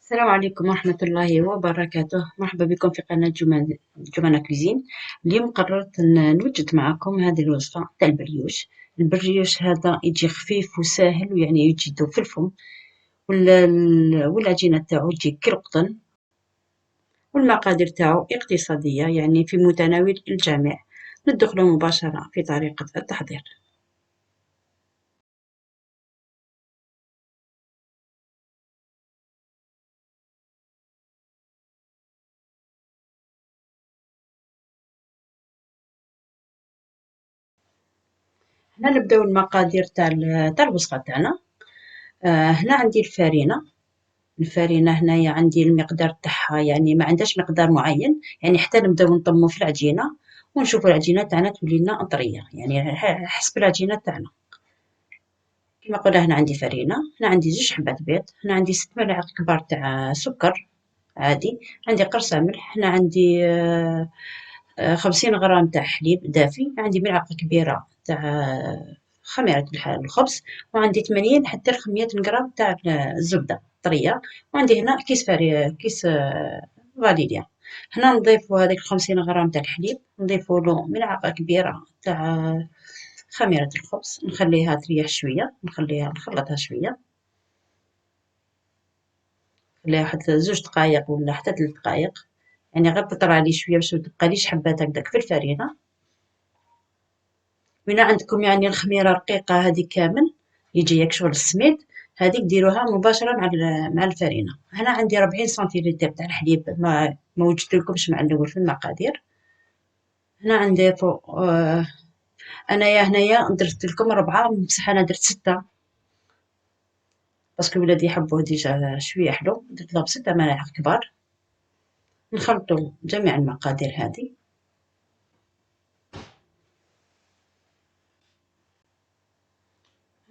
السلام عليكم ورحمة الله وبركاته. مرحبا بكم في قناة جمانة كوزين. اليوم قررت نوجد معكم هذه الوصفة تاع البريوش. البريوش هذا يجي خفيف وسهل، ويعني يجدو في الفم، والعجينة تاعو تجي كالقطن، والمقادير تاعو اقتصادية، يعني في متناول الجميع. ندخل مباشرة في طريقة التحضير. هنا نبداو المقادير تاع الوصفة تاعنا. هنا عندي الفرينة هنايا عندي المقدار تاعها، يعني ما عندهاش مقدار معين، يعني حتى نبداو نطمو في العجينة ونشوفوا العجينة تاعنا تولي لنا طرية، يعني حسب العجينة تاعنا. كما قلنا هنا عندي فرينة، هنا عندي 2 حبات بيض، هنا عندي 6 ملاعق كبار تاع سكر عادي، عندي قرصة ملح، هنا عندي 50 غرام تاع حليب دافي، عندي ملعقة كبيرة تاع خميرة الخبز، وعندي 80 حتى ل100 غرام تاع الزبدة طرية، وعندي هنا كيس فانيليا. هنا نضيفو هذيك 50 غرام تاع الحليب، نضيفو له ملعقة كبيرة تاع خميرة الخبز، نخليها تريح شوية، نخلطها شوية، نخليها حتى 2 دقايق ولا حتى 3 دقايق، يعني غير تطرى لي شوية باش متبقاليش حبات هكداك في الفرينة. وإلا عندكم يعني الخميرة رقيقة هذه كامل يجي شغل السميد، هذيك ديروها مباشرة مع الفرينة. هنا عندي 40 سنتيلتر تاع الحليب، ما وجدتلكمش مع الأول في المقادير. هنا عندي فوق أنايا هنايا درت لكم 4، بصح أنا درت 6 باسكو ولادي يحبوه ديجا شوية حلو، درت لهم 6 ملاعق كبار. نخلطو جميع المقادير هذه.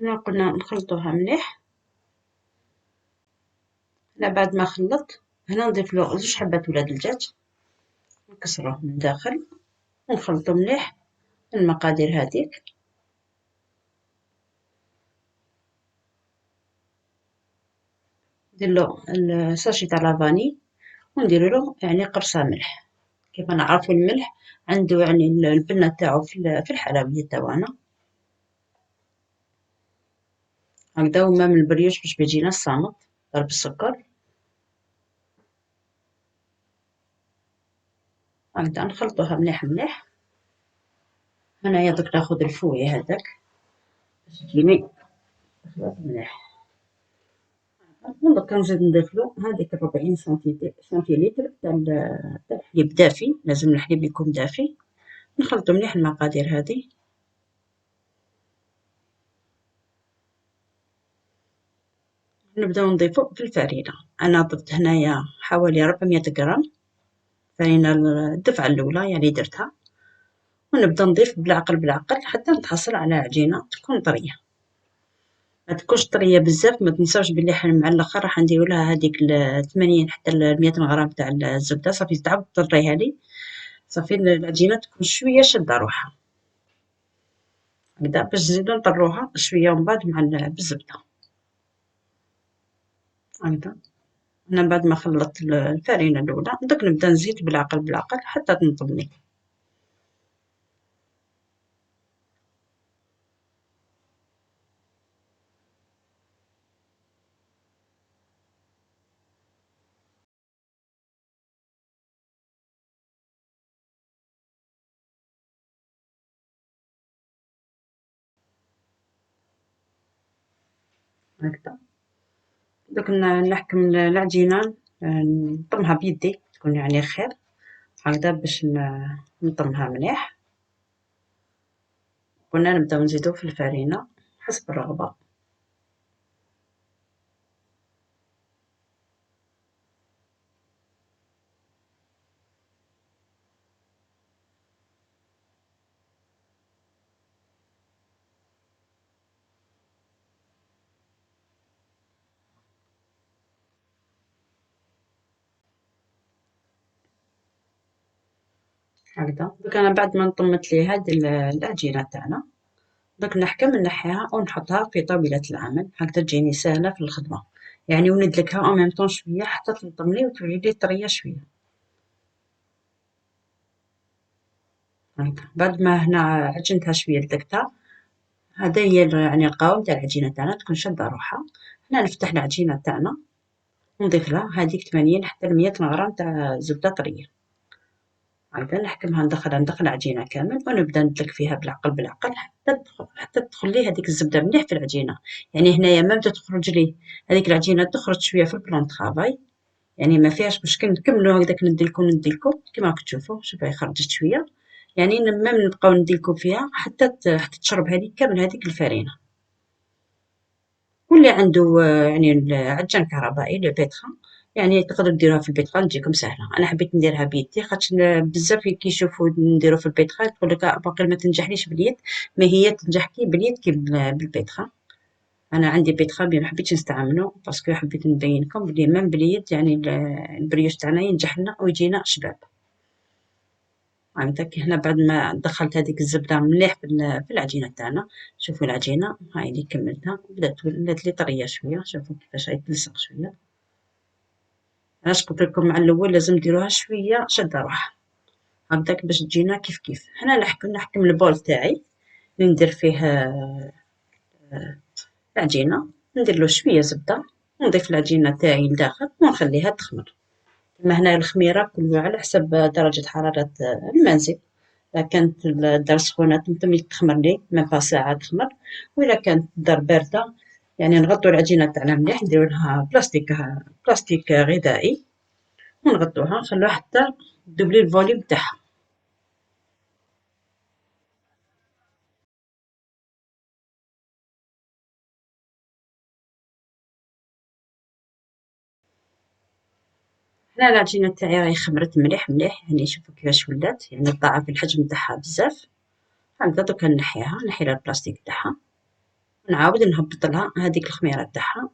هنا قلنا نخلطوها مليح. هنا بعد ما خلطت، هنا نضيف له 2 حبات ولاد الدجاج، نكسروه من الداخل ونخلطو مليح المقادير هذيك. نديرلو الساشي تاع لافاني، ونديرله يعني قرصة ملح. كيما نعرفو الملح عندو يعني البنة تاعو في الحلويات تاعنا. هكدا هما من البريوش باش بيجينا صامت ضرب السكر. هكدا نخلطوها مليح مليح. هنايا دوك ناخد الفوي هذاك باش تجيني خلاص مليح. دوكا نزيد نضيفلو هذيك 40 سنتيلتر تاع الحليب دافي، لازم الحليب يكون دافي. نخلطو مليح المقادير هذه. نبداو نضيفو في الفرينة. أنا ضفت هنايا حوالي 400 غرام فرينة الدفعة الأولى يعني درتها، ونبدا نضيف بالعقل بالعقل حتى نتحصل على عجينة تكون طرية، ما تكونش طرية بزاف. ما تنساوش بلي حنا مع الآخر راح نديرو لها هذيك 80 حتى 100 غرام تاع الزبدة، صافي تعاود تطريها لي، صافي العجينة تكون شوية شادة روحها هكدا، باش نزيدو نطروها شوية ومن بعد مع بالزبدة هكدا. أنا بعد ما خلطت الفرينة الأولى دوك نبدا نزيد بالعقل بالعقل حتى تنطبني هكدا. دوك نحكم العجينة، نطمها بيدي تكون يعني خير هكدا باش نطمها مليح. قلنا نبداو نزيدو في الفرينة حسب الرغبة. هكدا دوك أنا بعد ما نطمت لي هاد العجينة تاعنا، دوك نحكم نحيها ونحطها في طاولة العمل هكدا تجيني سهلة في الخدمة. يعني وندلكها أو ميم طون شوية حتى تنضملي وتولي طرية شوية. هاكا بعد ما هنا عجنتها شوية دلكتها، هذا هي يعني القوام تاع العجينة تاعنا تكون شادة روحها. هنا نفتح العجينة تاعنا ونضيف لها هذيك 80 حتى ل100 غرام تاع زبدة طرية. هكذا نحكمها ندخل العجينة كامل ونبدا ندلك فيها بالعقل بالعقل حتى تدخل لي هذيك الزبدة مليح في العجينة. يعني هنايا ما بدات تخرج لي هذيك العجينة تخرج شوية في البلان طرافاي، يعني ما فيهاش مشكل نكملو هكذاك ندلكو كيما راك تشوفوا. شوفوا هي خرجت شوية، يعني ميم نبقاو ندلكو فيها حتى تشرب هذيك كامل هذيك الفرينة. واللي عنده يعني العجان كهربائي لو بيتخا، يعني تقدروا ديروها في البيتخا تجيكم سهلة. أنا حبيت نديرها بيدي خاطش بزاف كي يشوفوا نديرو في البيتخا يقولك باقي ما تنجحليش باليد، ما هي تنجح كي باليد كي بالبيتخا. أنا عندي بيتخا ما حبيتش نستعملو باسكو حبيت نبينكم بلي ميم باليد يعني البريوش تاعنا ينجح لنا ويجينا شباب. هاكداك هنا بعد ما دخلت هذيك الزبدة مليح في العجينة تاعنا. شوفوا العجينة هاي اللي كملتها ولات لي طرية شوية. شوفوا كيفاش هاي تلصق شوية. علاش قلت لكم مع الأول لازم ديروها شوية شادة روحها هكداك باش تجينا كيف كيف. هنا نحكم البول تاعي اللي ندير فيه العجينة، نديرلو شوية زبدة ونضيف العجينة تاعي لداخل ونخليها تخمر. أما هنا الخميرة كله على حسب درجة حرارة المنزل. إذا كانت الدار سخونة تمتمي تخمر لي ميم با ساعة تخمر، وإلا كانت الدار باردة يعني نغطو العجينة تاعنا مليح نديرولها بلاستيك غذائي ونغطوها نخلوها حتى دوبلي الفوليوم تاعها. هنا العجينة تاعي راهي خمرت مليح مليح، يعني شوفوا كيفاش ولات، يعني ضاعف الحجم تاعها بزاف. هكذا دوكا نحيلها البلاستيك تاعها ونعاود نهبط لها هذيك الخميرة تاعها.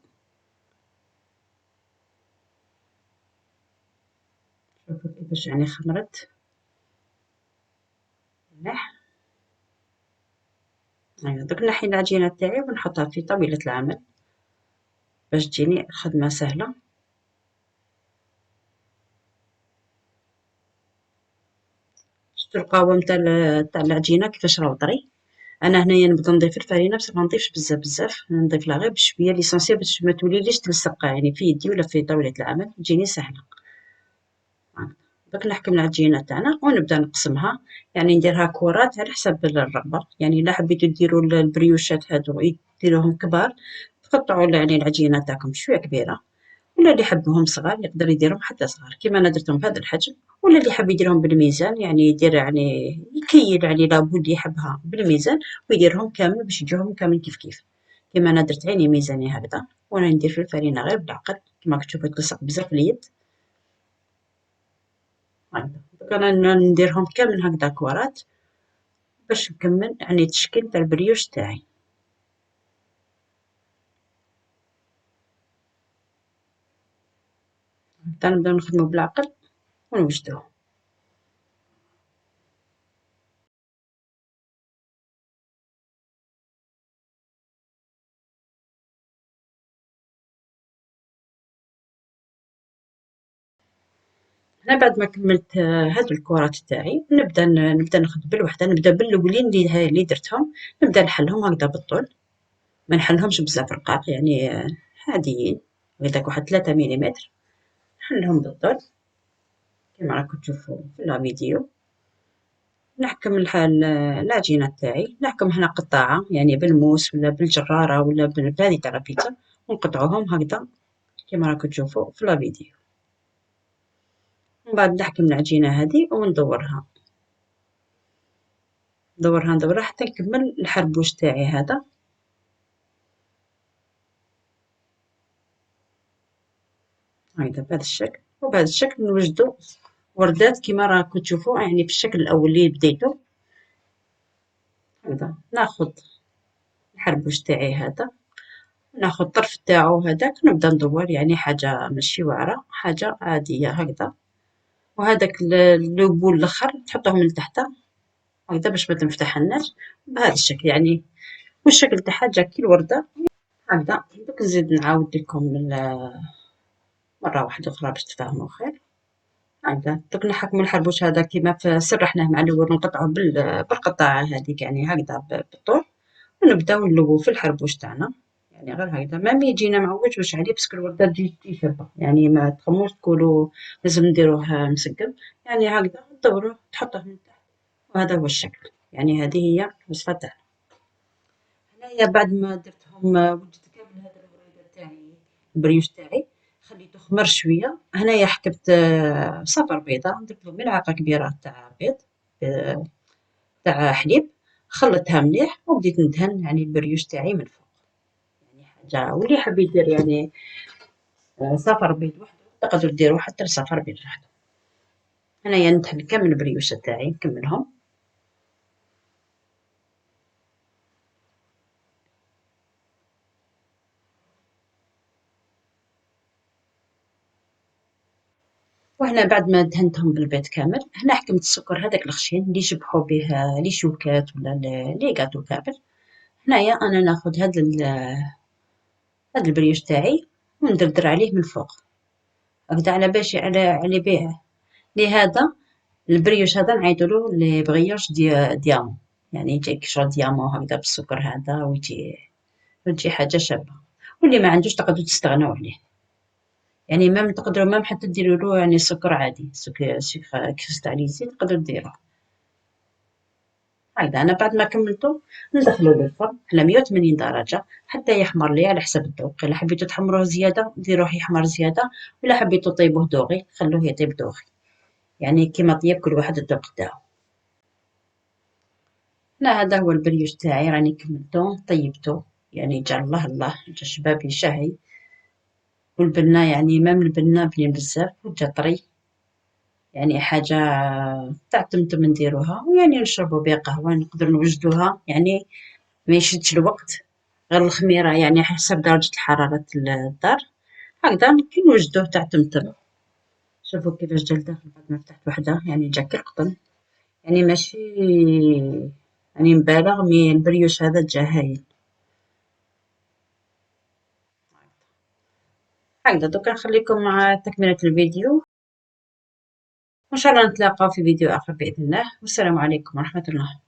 شوفوا كيفاش يعني خمرت مليح. هيا دوك نحي العجينة تاعي ونحطها في طاولة العمل باش تجيني الخدمة سهلة. شفتوا القوام تاع العجينة كيفاش راهو طري. انا هنايا نبدا نضيف الفرينة بصح ما نضيفش بزاف بزاف، نضيف لها غير بشوية ليسونسيال باش ما توليليش تلصق يعني في يدي ولا في طاولة العمل تجيني سهلة. دوك نحكم العجينة تاعنا ونبدا نقسمها، يعني نديرها كرات على حسب الرغبة. يعني إلا حبيتو ديرو البريوشات هادو ديروهم كبار تقطعوا يعني العجينة تاعكم شوية كبيرة، ولا اللي يحبهم صغار يقدر يديرهم حتى صغار كيما أنا درتهم بهذا الحجم، ولا اللي يحب يديرهم بالميزان يعني يدير يعني يكيل يعني لابد يحبها بالميزان ويديرهم كامل باش يجوهم كامل كيف كيف. كيما أنا درت عيني ميزاني هكذا وأنا ندير في الفرينة غير بالعقل كيما راك تشوفوا تلصق بزاف اليد. هكذا دوك أنا نديرهم كامل هكذا كورات باش نكمل يعني التشكيل تاع البريوش تاعي. حتى نبداو نخدمو بالعقل ونوجدوه. أنا بعد ما كملت هاد الكرات تاعي نبدا نخدم بالوحدة. نبدا بالأولين اللي درتهم نبدا نحلهم هكذا بالطول، ما نحلهمش بزاف رقاق يعني عاديين هكداك واحد 3 مليمتر نحلهم بالطول كيما راكم تشوفوا في لا فيديو. نحكم العجينة تاعي نحكم هنا قطاعة يعني بالموس ولا بالجرارة ولا بهذه تاع البيتزا ونقطعوهم هكذا كيما راكم تشوفوا في لا فيديو. من بعد نحكم العجينة هذه وندورها ندورها حتى نكمل الحربوش تاعي هذا هكذا بهذا الشكل. وبهذا الشكل نوجدو وردات كيما راكم تشوفوا يعني في الشكل الأول اللي بديتو. هكذا ناخد الحربوش تاعي هذا ناخد الطرف تاعو هذاك نبدا ندور يعني حاجة ماشي واعرة حاجة عادية هكذا، وهذاك اللوبول الاخر تحطوهم لتحت هكذا باش ما تنفتحلناش بهذا الشكل يعني. والشكل تاعها جا كي الوردة هكذا. دوك نزيد نعاود لكم مرة واحدة أخرى باش تفهموا خير. هكذا دوك نحكمو الحربوش هذا كيما سرحناه مع الأول، نقطعوه بالقطاعة هاذيك، يعني هكذا بالطول، ونبداو نلوو في الحربوش تاعنا. يعني غير هكذا، مام يجينا معوج واش عليه، باسكو الوردة تجي شابة، يعني ما تخموش تقولوا لازم نديروه مسقّم، يعني هكذا تدوروه تحطوه من تحت، وهذا هو الشكل. يعني هذه هي الوصفة تاعنا. هنايا بعد ما درتهم وجدت كامل هذا الوريدة تاعي، البريوش تاعي، خليته خمر شوية. هنايا حكبت صفر بيضة، درتلو ملعقة كبيرة تاع بيض، آه، تاع حليب، خلطتها مليح وبديت ندهن يعني البريوش تاعي من فوق. يعني حاجة، واللي يحب يدير يعني صفر بيض وحده تقدروا ديروا حتى لصفر بيض وحده. هنايا ندهن كامل البريوشة تاعي نكملهم. وهنا بعد ما دهنتهم بالبيض كامل، هنا حكمت السكر هذاك الخشين اللي يشبحوا به لي شوكات ولا لي غاتو كامل. هنايا أنا ناخد هاد البريوش تاعي وندردر عليه من فوق هكدا، على باش على بيه لهذا البريوش هذا نعيطولو لي بغيوش ديامون، يعني يجي كيشغل ديامون هكدا بالسكر هذا، وتجي حاجة شابة. واللي ما عندوش تقدروا تستغناو عليه، يعني مام تقدروا مام حتى ديروا له يعني سكر عادي، سكر كريستاليزي تقدروا ديروه. هكذا أنا بعد ما كملته ندخلو للفرن على 180 درجة حتى يحمر لي على حسب الذوق. إلا حبيتو تحمروه زيادة ديروه يحمر زيادة، وإلا حبيتو طيبوه دوغي خلوه يطيب دوغي، يعني كيما طيب كل واحد الذوق تاعو. لا، هذا هو البريوش تاعي راني كملته طيبته، يعني جا الله الله، جا شبابي شهي. والبنة يعني مام البنة بنين بزاف وجا طري، يعني حاجة تاع تمتم نديروها، ويعني نشربو بها قهوة، نقدر نوجدوها يعني ما يشدش الوقت، غير الخميرة يعني حسب درجة الحرارة الدار، هكذا كي نوجدوه تاع تمتم. شوفوا كيفاش جا لداخل بعد ما فتحت وحدة، يعني جا كي القطن، يعني ماشي يعني مبالغ، مي البريوش هذا جا هايل. هكذا دوكا نخليكم مع تكملة الفيديو، وإن شاء الله نتلاقاو في فيديو آخر بإذن الله، والسلام عليكم ورحمة الله.